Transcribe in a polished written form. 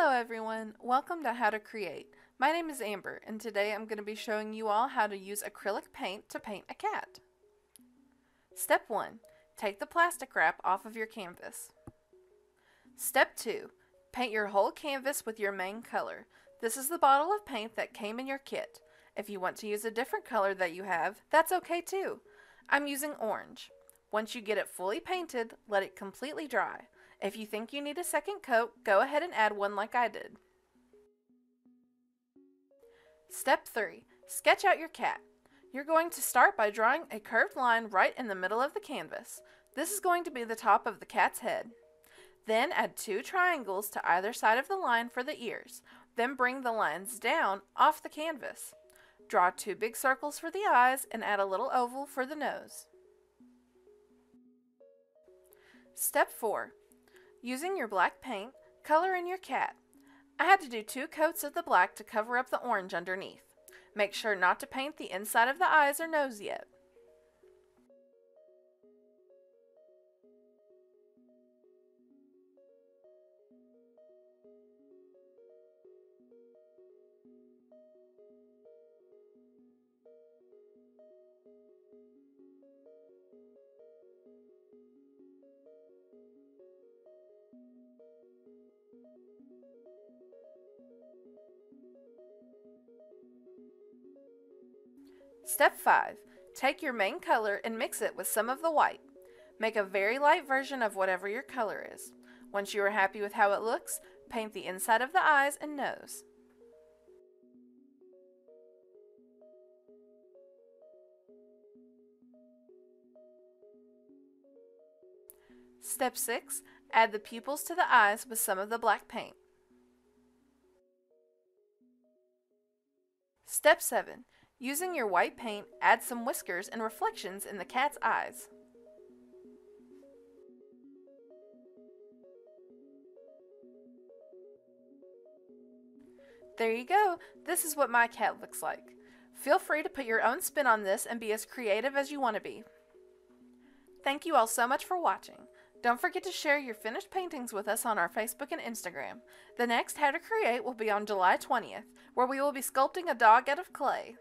Hello everyone, welcome to How to Create. My name is Amber and today I'm going to be showing you all how to use acrylic paint to paint a cat. Step 1. Take the plastic wrap off of your canvas. Step 2. Paint your whole canvas with your main color. This is the bottle of paint that came in your kit. If you want to use a different color that you have, that's okay too. I'm using orange. Once you get it fully painted, let it completely dry. If you think you need a second coat, go ahead and add one like I did. Step 3. Sketch out your cat. You're going to start by drawing a curved line right in the middle of the canvas. This is going to be the top of the cat's head. Then add 2 triangles to either side of the line for the ears. Then bring the lines down off the canvas. Draw 2 big circles for the eyes and add a little oval for the nose. Step 4. Using your black paint, color in your cat. I had to do 2 coats of the black to cover up the orange underneath. Make sure not to paint the inside of the eyes or nose yet. Step 5. Take your main color and mix it with some of the white. Make a very light version of whatever your color is. Once you are happy with how it looks, paint the inside of the eyes and nose. Step 6. Add the pupils to the eyes with some of the black paint. Step 7. Using your white paint, add some whiskers and reflections in the cat's eyes. There you go. This is what my cat looks like. Feel free to put your own spin on this and be as creative as you want to be. Thank you all so much for watching. Don't forget to share your finished paintings with us on our Facebook and Instagram. The next How to Create will be on July 20th, where we will be sculpting a dog out of clay.